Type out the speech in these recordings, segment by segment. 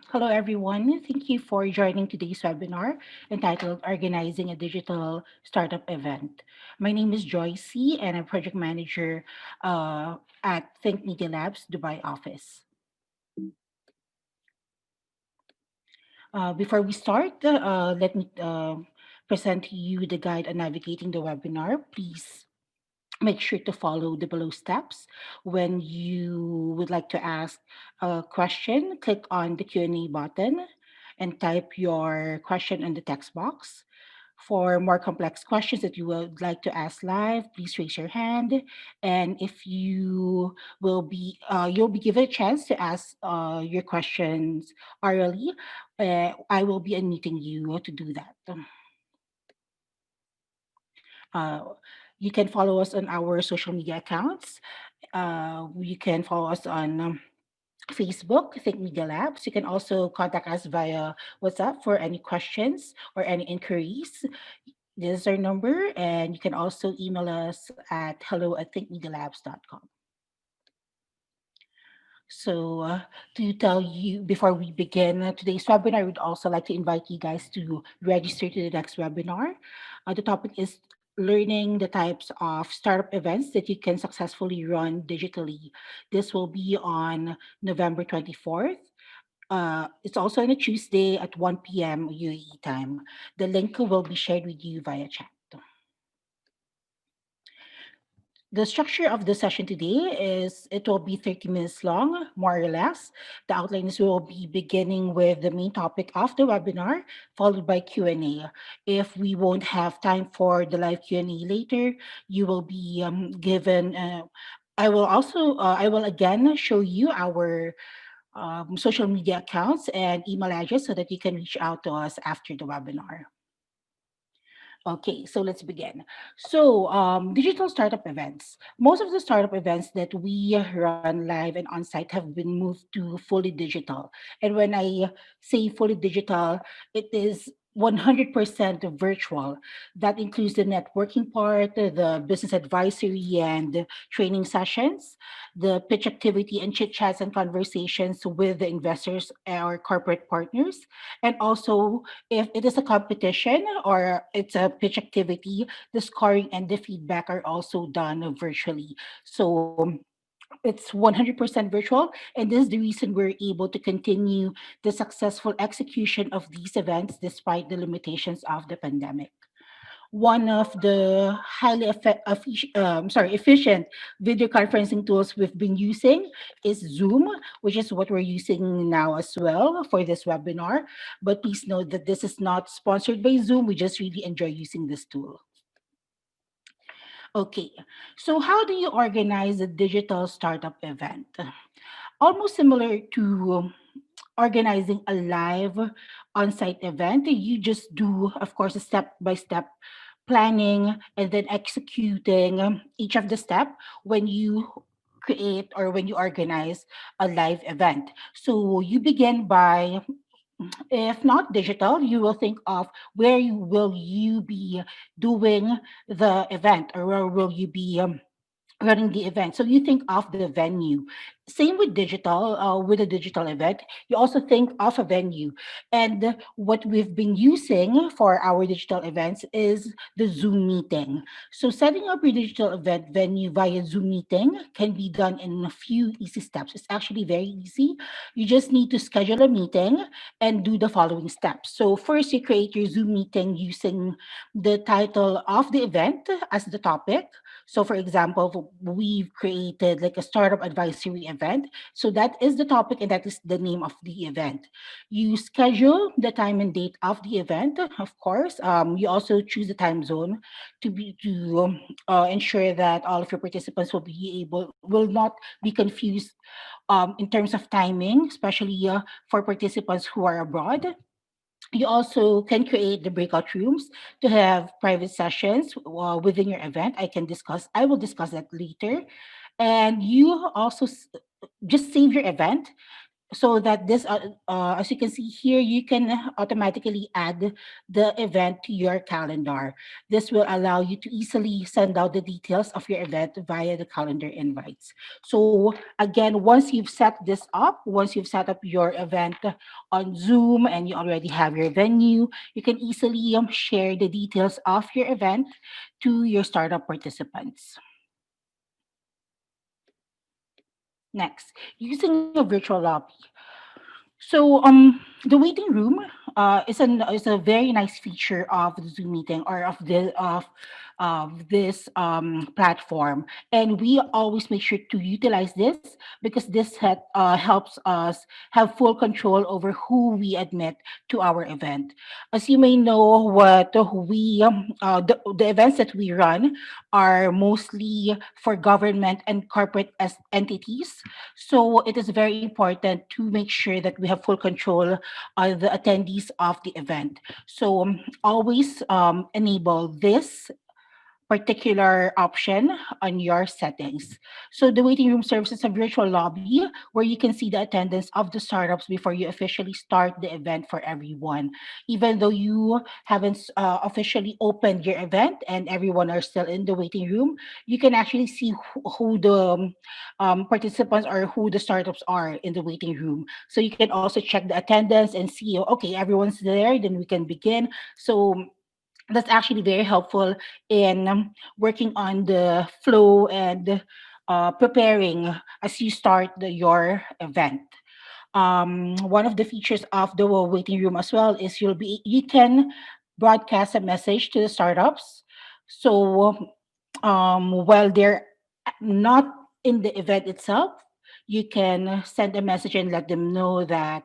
Hello, everyone. Thank you for joining today's webinar entitled Organizing a Digital Startup Event. My name is Joyce, and I'm project manager at Think Media Labs Dubai office. Before we start, let me present to you the guide on navigating the webinar. Please make sure to follow the below steps. When you would like to ask a question, click on the Q&A button and type your question in the text box. For more complex questions that you would like to ask live, please raise your hand. And if you'll be given a chance to ask your questions orally. I will be unmuting you to do that. Uh, you can follow us on our social media accounts. You can follow us on Facebook, Think Media Labs. You can also contact us via WhatsApp for any questions or any inquiries. This is our number, and you can also email us at hello@thinkmedialabs.com. So, to tell you before we begin today's webinar, I would also like to invite you guys to register to the next webinar. The topic is learning the types of startup events that you can successfully run digitally. This will be on November 24th. It's also on a Tuesday at 1 p.m. UAE time. The link will be shared with you via chat. The structure of the session today is it will be 30 minutes long, more or less. The outline is we will be beginning with the main topic of the webinar, followed by Q&A. If we won't have time for the live Q&A later, you will be given. I will again show you our social media accounts and email address so that you can reach out to us after the webinar. Okay, so let's begin. So, digital startup events. Most of the startup events that we run live and on site have been moved to fully digital. And when I say fully digital, it is 100% virtual. That includes the networking part, the business advisory and training sessions, the pitch activity and chit chats and conversations with the investors or corporate partners, and also if it is a competition or it's a pitch activity, the scoring and the feedback are also done virtually. So it's 100% virtual. And this is the reason we're able to continue the successful execution of these events despite the limitations of the pandemic. One of the efficient video conferencing tools we've been using is Zoom, which is what we're using now as well for this webinar. But please note that this is not sponsored by Zoom. We just really enjoy using this tool. Okay, so how do you organize a digital startup event? Almost similar to organizing a live on-site event. You just do, of course, a step-by-step planning and then executing each of the step when you create or when you organize a live event. So you begin by, if not digital, you will think of where will you be doing the event or where will you be running the event. So you think of the venue. Same with digital, with a digital event, you also think of a venue. And what we've been using for our digital events is the Zoom meeting. So setting up your digital event venue via Zoom meeting can be done in a few easy steps. It's actually very easy. You just need to schedule a meeting and do the following steps. So first, you create your Zoom meeting using the title of the event as the topic. So, for example, we've created like a startup advisory event. So, that is the topic and that is the name of the event. You schedule the time and date of the event, of course. You also choose the time zone to ensure that all of your participants will not be confused in terms of timing, especially for participants who are abroad. You also can create the breakout rooms to have private sessions within your event. I will discuss that later. And you also just save your event. so that this as you can see here, you can automatically add the event to your calendar. This will allow you to easily send out the details of your event via the calendar invites. So again, once you've set this up, once you've set up your event on Zoom and you already have your venue, you can easily share the details of your event to your startup participants. Next, using a virtual lobby. So, the waiting room is a very nice feature of the Zoom meeting or of this platform, and we always make sure to utilize this because helps us have full control over who we admit to our event. As you may know, the events that we run are mostly for government and corporate as entities, so it is very important to make sure that we have full control of the attendees of the event. So always enable this particular option on your settings. So the waiting room serves as a virtual lobby where you can see the attendance of the startups before you officially start the event for everyone. Even though you haven't officially opened your event and everyone are still in the waiting room, you can actually see who the participants or who the startups are in the waiting room. So you can also check the attendance and see, okay, everyone's there, then we can begin. So that's actually very helpful in working on the flow and preparing as you start your event. One of the features of the waiting room as well is you can broadcast a message to the startups. So while they're not in the event itself, you can send a message and let them know that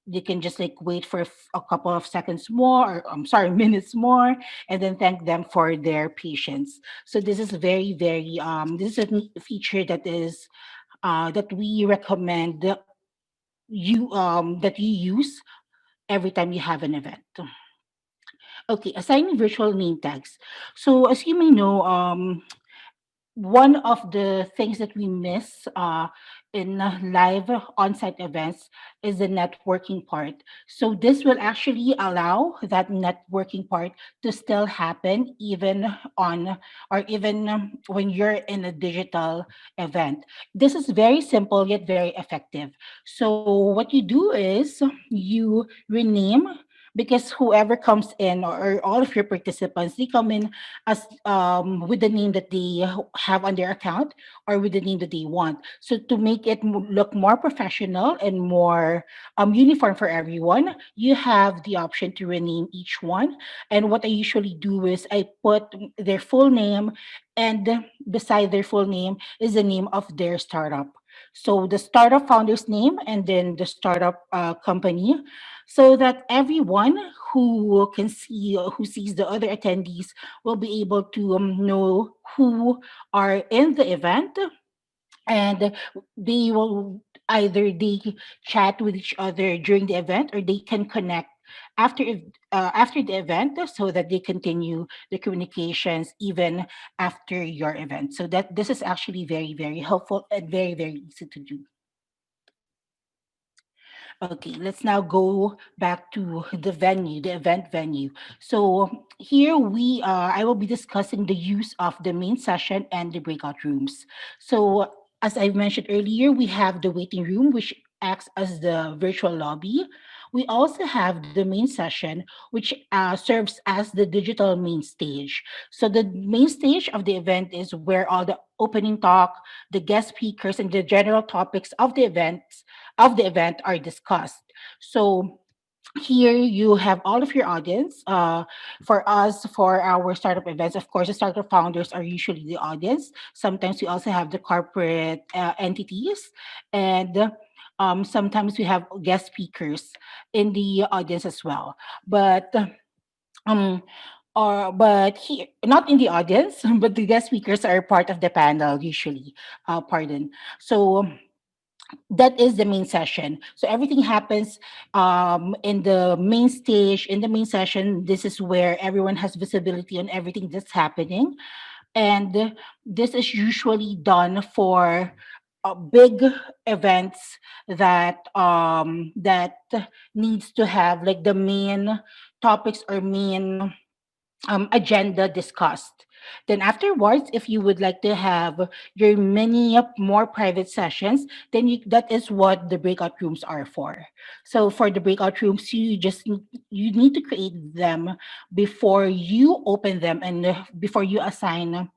they can just like wait for a couple of seconds more, or I'm sorry, minutes more, and then thank them for their patience. So this is this is a neat feature that we recommend that you use every time you have an event. Okay, assigning virtual name tags. So as you may know, one of the things that we miss in live on-site events is the networking part. So this will actually allow that networking part to still happen even on or even when you're in a digital event. This is very simple yet very effective. So what you do is you rename, because whoever comes in, or all of your participants, they come in as with the name that they have on their account or with the name that they want. So to make it look more professional and more uniform for everyone, you have the option to rename each one. And what I usually do is I put their full name, and beside their full name is the name of their startup. So the startup founder's name and then the startup company, so that everyone who sees the other attendees will be able to know who are in the event, and they will either they chat with each other during the event, or they can connect after the event, so that they continue the communications even after your event. So that this is actually very helpful and very easy to do. Okay, let's now go back to the event venue. So here I will be discussing the use of the main session and the breakout rooms. So as I mentioned earlier, we have the waiting room, which acts as the virtual lobby. We also have the main session, which serves as the digital main stage. So the main stage of the event is where all the opening talk, the guest speakers, and the general topics of the event are discussed. So here you have all of your audience. For us, for our startup events, of course, the startup founders are usually the audience. Sometimes we also have the corporate entities, and sometimes we have guest speakers in the audience as well. Um, but here, not in the audience, but the guest speakers are part of the panel usually. Pardon. So that is the main session. So everything happens in the main stage, in the main session. This is where everyone has visibility on everything that's happening. And this is usually done for big events that needs to have like the main topics or main agenda discussed. Then afterwards, if you would like to have your many more private sessions, then that is what the breakout rooms are for. So for the breakout rooms, you need to create them before you open them and before you assign.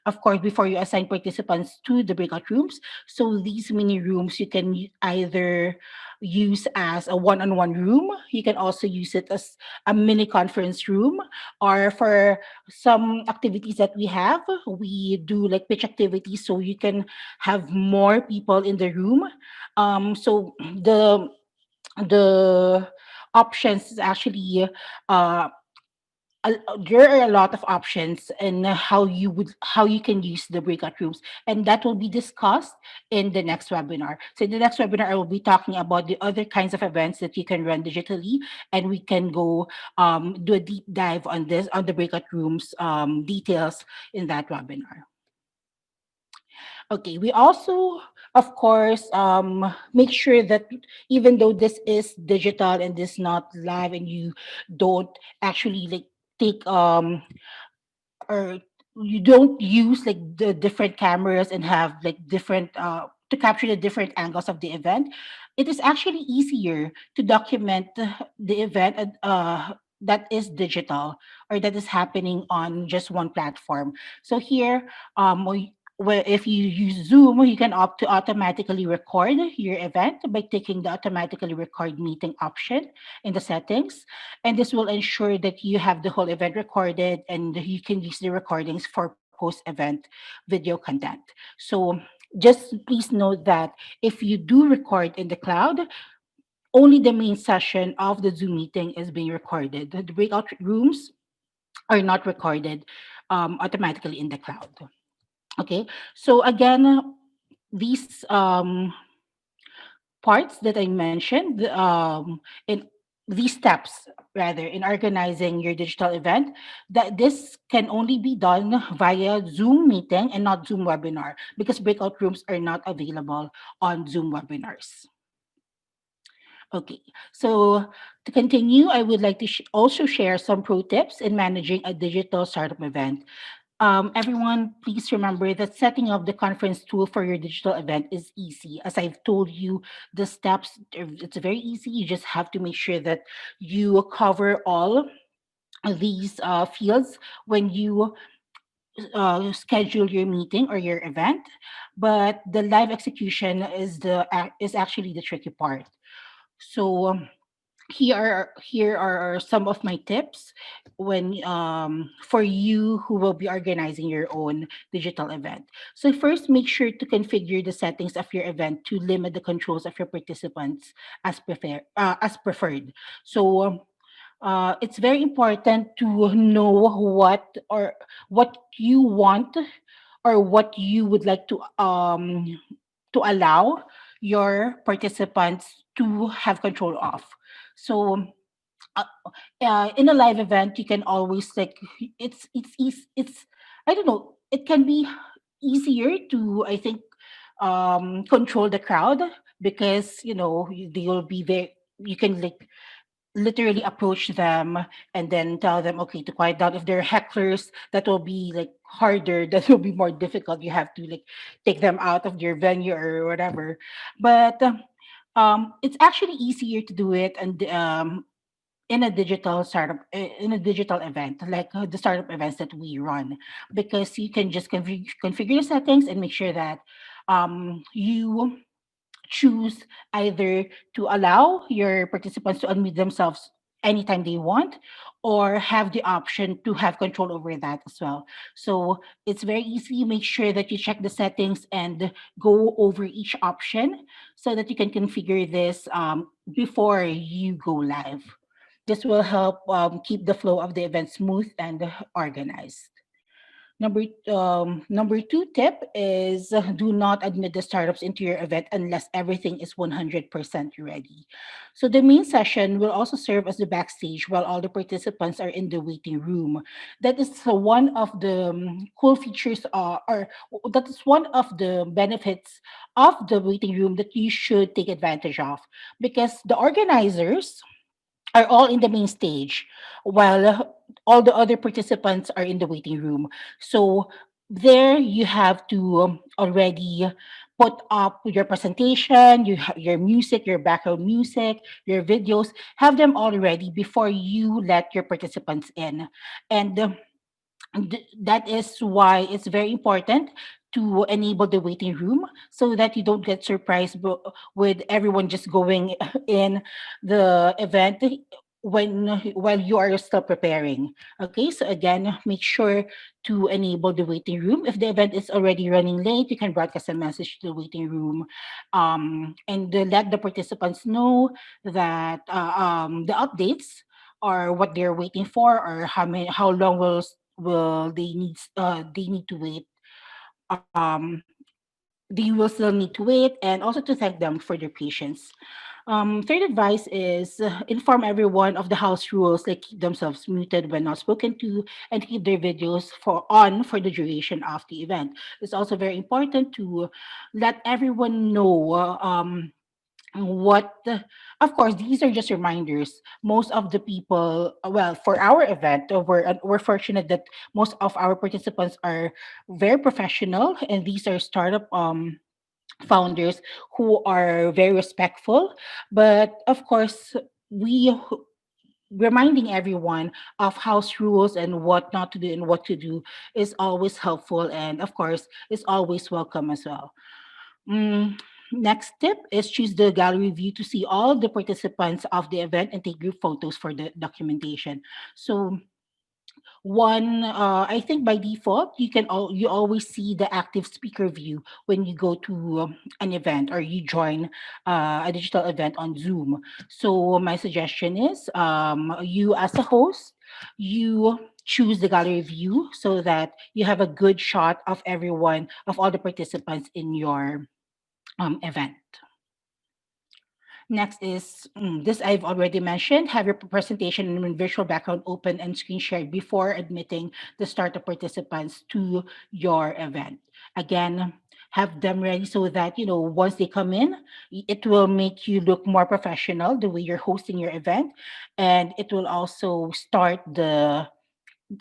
Of course, before you assign participants to the breakout rooms. So these mini rooms you can either use as a one-on-one room. You can also use it as a mini conference room, or for some activities that we do like pitch activities, so you can have more people in the room. So the options is actually uh there are a lot of options and how you can use the breakout rooms, and that will be discussed in the next webinar. So in the next webinar I will be talking about the other kinds of events that you can run digitally, and we can go do a deep dive on this, on the breakout rooms details in that webinar. Okay, we also, of course, make sure that even though this is digital and this not live, and you don't actually like take or you don't use like the different cameras and have like different to capture the different angles of the event, it is actually easier to document the event that is digital or that is happening on just one platform. So here, where if you use Zoom, you can opt to automatically record your event by taking the automatically record meeting option in the settings, and this will ensure that you have the whole event recorded and you can use the recordings for post-event video content. So just please note that if you do record in the cloud, only the main session of the Zoom meeting is being recorded. The breakout rooms are not recorded automatically in the cloud. Okay, so again, these parts that I mentioned, in these steps rather in organizing your digital event, that this can only be done via Zoom meeting and not Zoom webinar, because breakout rooms are not available on Zoom webinars. Okay, so to continue, I would like to also share some pro tips in managing a digital startup event. Everyone, please remember that setting up the conference tool for your digital event is easy. As I've told you, the steps, it's very easy. You just have to make sure that you cover all of these fields when you schedule your meeting or your event. But the live execution is actually the tricky part. So here are some of my tips when for you who will be organizing your own digital event. So first, make sure to configure the settings of your event to limit the controls of your participants as preferred. So it's very important to know what you want or what you would like to allow your participants to have control of. So uh, in a live event, you can always like it's I don't know, it can be easier to, I think, control the crowd, because they will be there. You can like literally approach them and then tell them, okay, to quiet down. If they're hecklers, that will be like harder, that will be more difficult. You have to like take them out of your venue or whatever. But it's actually easier to do it, and in a digital event like the startup events that we run, because you can just configure the settings and make sure that you choose either to allow your participants to unmute themselves anytime they want, or have the option to have control over that as well. So it's very easy. Make sure that you check the settings and go over each option so that you can configure this before you go live. This will help keep the flow of the event smooth and organized. Number two tip is do not admit the startups into your event unless everything is 100% ready. So the main session will also serve as the backstage while all the participants are in the waiting room. That is one of the cool features, that is one of the benefits of the waiting room that you should take advantage of, because the organizers are all in the main stage while all the other participants are in the waiting room. So there you have to already put up your presentation, your music, your background music, your videos, have them all ready before you let your participants in. And that is why it's very important to enable the waiting room so that you don't get surprised with everyone just going in the event when while you are still preparing. Okay, so again, make sure to enable the waiting room. If the event is already running late, you can broadcast a message to the waiting room, and let the participants know that the updates or what they're waiting for, or how long will they need to wait. um they will still need to wait, and also to thank them for their patience. Third advice is inform everyone of the house rules, like keep themselves muted when not spoken to, and keep their videos for the duration of the event. It's also very important to let everyone know what of course, these are just reminders. Most of the people, well, for our event, we're fortunate that most of our participants are very professional, and these are startup founders who are very respectful. But of course, we reminding everyone of house rules and what not to do and what to do is always helpful, and of course is always welcome as well. Mm, Next tip is choose the gallery view to see all the participants of the event and take group photos for the documentation. So I think by default, you always see the active speaker view when you go to an event or you join a digital event on Zoom. So my suggestion is, you as a host, you choose the gallery view so that you have a good shot of everyone, of all the participants in your event. Next is this I've already mentioned. Have your presentation and virtual background open and screen shared before admitting the startup participants to your event. Again, have them ready so that once they come in, it will make you look more professional the way you're hosting your event, and it will also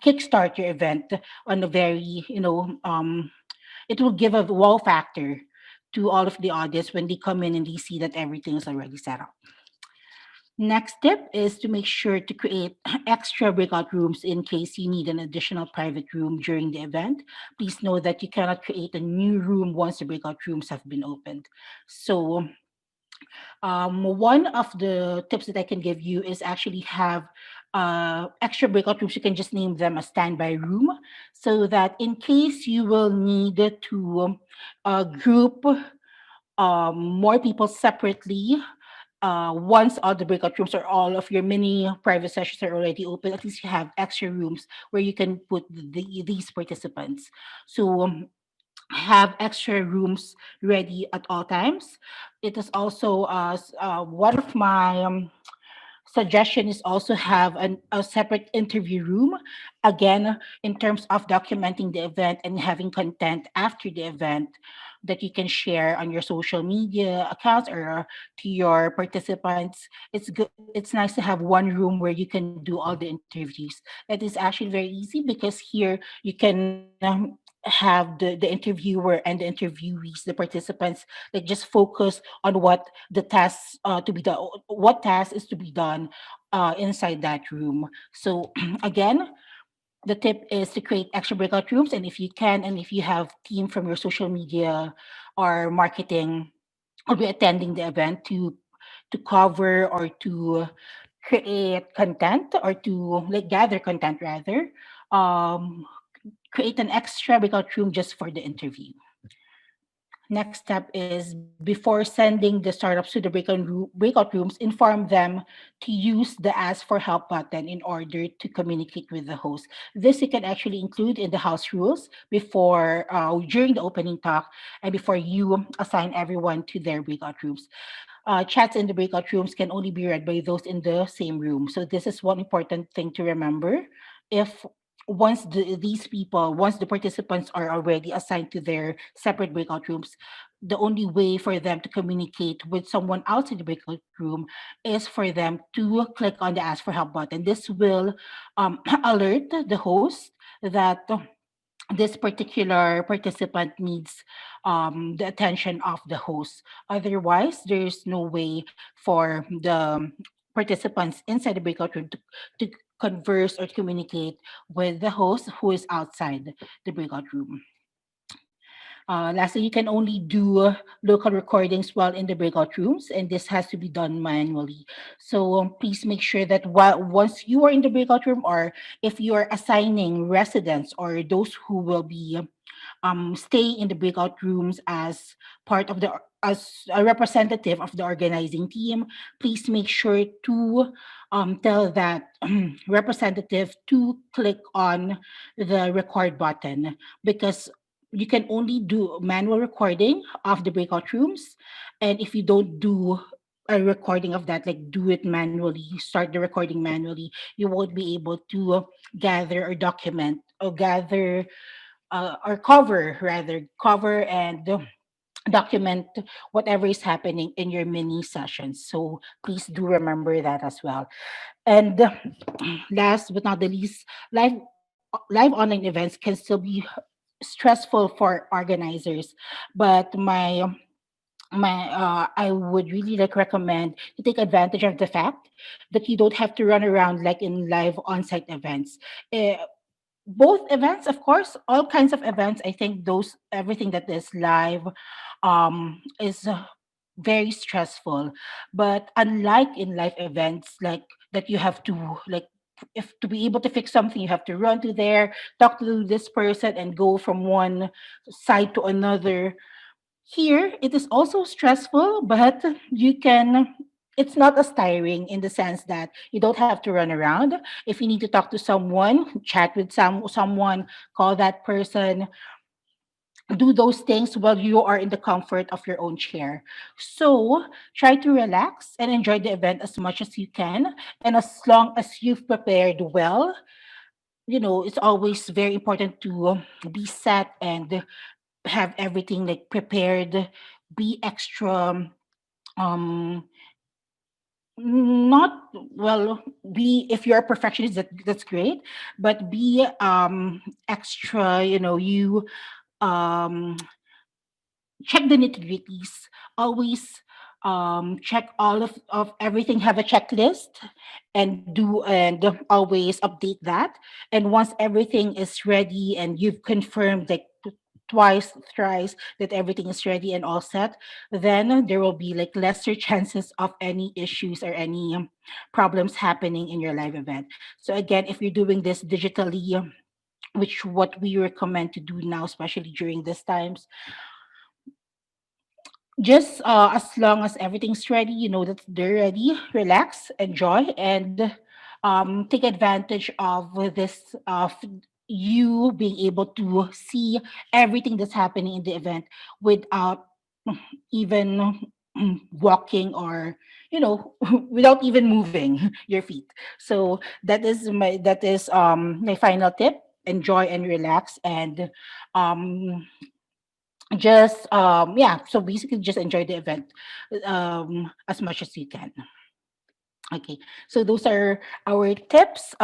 kickstart your event on a very it will give a wow factor to all of the audience when they come in and they see that everything is already set up. Next tip is to make sure to create extra breakout rooms in case you need an additional private room during the event. Please know that you cannot create a new room once the breakout rooms have been opened. So, one of the tips that I can give you is actually have extra breakout rooms. You can just name them a standby room so that in case you will need to group more people separately, once all the breakout rooms or all of your mini private sessions are already open, at least you have extra rooms where you can put these participants. So have extra rooms ready at all times. It is also one of my suggestion is also have a separate interview room, again, in terms of documenting the event and having content after the event that you can share on your social media accounts or to your participants. It's nice to have one room where you can do all the interviews. That is actually very easy because here you can have the interviewer and the interviewees, the participants, like just focus on what task is to be done inside that room. So again, the tip is to create extra breakout rooms, and if you can, and if you have team from your social media or marketing will be attending the event to cover or to create content or to like gather content rather, um create an extra breakout room just for the interview. Next step is before sending the startups to the breakout rooms, inform them to use the ask for help button in order to communicate with the host. This you can actually include in the house rules before, during the opening talk, and before you assign everyone to their breakout rooms. Chats in the breakout rooms can only be read by those in the same room. So this is one important thing to remember. If once the participants are already assigned to their separate breakout rooms, the only way for them to communicate with someone else in the breakout room is for them to click on the ask for help button. This will alert the host that this particular participant needs the attention of the host. Otherwise, there's no way for the participants inside the breakout room to converse or communicate with the host who is outside the breakout room. Lastly, you can only do local recordings while in the breakout rooms, and this has to be done manually. So please make sure that once you are in the breakout room, or if you are assigning residents or those who will be stay in the breakout rooms as part of the as a representative of the organizing team, please make sure to tell that representative to click on the record button, because you can only do manual recording of the breakout rooms. And if you don't do a recording of that, like do it manually, start the recording manually, you won't be able to gather or document or gather or cover rather cover and document whatever is happening in your mini sessions. So please do remember that as well. And last but not the least, live online events can still be stressful for organizers, but I would really like recommend to take advantage of the fact that you don't have to run around like in live on-site events. Eh, Both events, of course, all kinds of events. I think those everything that is live is very stressful. But unlike in live events, like that you have to like if to be able to fix something, you have to run to there, talk to this person, and go from one side to another. Here, it is also stressful, but you can. It's not as tiring in the sense that you don't have to run around. If you need to talk to someone, chat with someone, call that person, do those things while you are in the comfort of your own chair. So try to relax and enjoy the event as much as you can. And as long as you've prepared well, it's always very important to be set and have everything like prepared, be extra um not well be if you're a perfectionist, that's great, but be extra, you um check the nitty-gritties. Always check all of everything, have a checklist, and always update that. And once everything is ready and you've confirmed like twice, thrice that everything is ready and all set, then there will be like lesser chances of any issues or any problems happening in your live event. So again, if you're doing this digitally, which what we recommend to do now, especially during these times, just as long as everything's ready, you know that they're ready, relax, enjoy, and take advantage of this of you being able to see everything that's happening in the event without even walking, or without even moving your feet. So that is my final tip. Enjoy and relax, and um just yeah, so basically just enjoy the event as much as you can. Okay, so those are our tips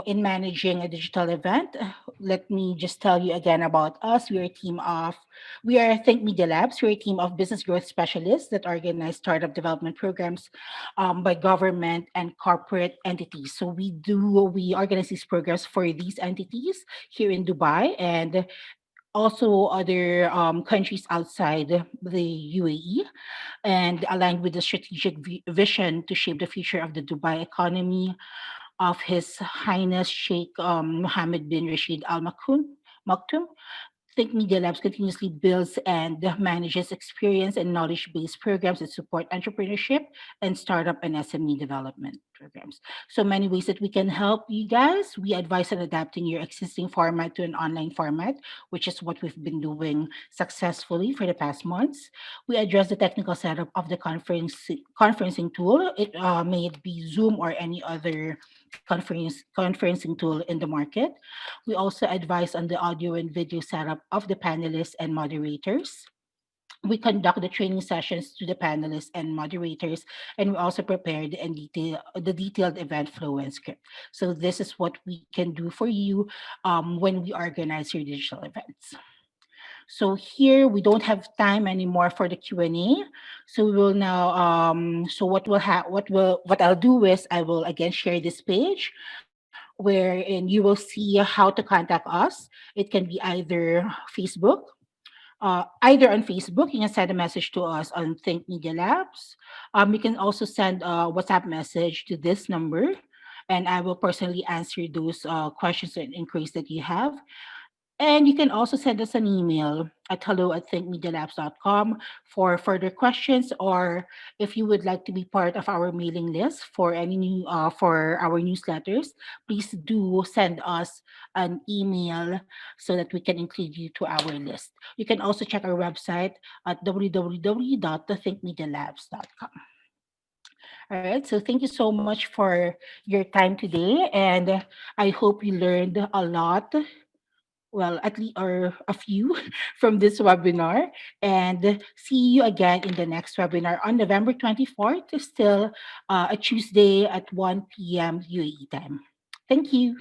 in managing a digital event. Let me just tell you again about us. We are Think Media Labs. We're a team of business growth specialists that organize startup development programs by government and corporate entities. So we organize these programs for these entities here in Dubai, and also other countries outside the UAE, and aligned with the strategic vision to shape the future of the Dubai economy of His Highness Sheikh Mohammed bin Rashid Al Maktoum. Think Media Labs continuously builds and manages experience and knowledge based programs that support entrepreneurship and startup and SME development programs. So, many ways that we can help you guys. We advise on adapting your existing format to an online format, which is what we've been doing successfully for the past months. We address the technical setup of the conferencing tool. May it be Zoom or any other conferencing tool in the market. We also advise on the audio and video setup of the panelists and moderators. We conduct the training sessions to the panelists and moderators, and we also prepare the detailed event flow and script. So this is what we can do for you when we organize your digital events. So here we don't have time anymore for the Q&A. So we will now what I'll do is I will again share this page wherein you will see how to contact us. It can be either on Facebook. You can send a message to us on Think Media Labs. You can also send a WhatsApp message to this number, and I will personally answer those questions and inquiries that you have. And you can also send us an email at hello@thinkmedialabs.com for further questions, or if you would like to be part of our mailing list for any new for our newsletters, please do send us an email so that we can include you to our list. You can also check our website at www.thethinkmedialabs.com. All right, so thank you so much for your time today, and I hope you learned a lot, well, at least or a few from this webinar. And see you again in the next webinar on November 24th, still a Tuesday at 1 p.m. UAE time. Thank you.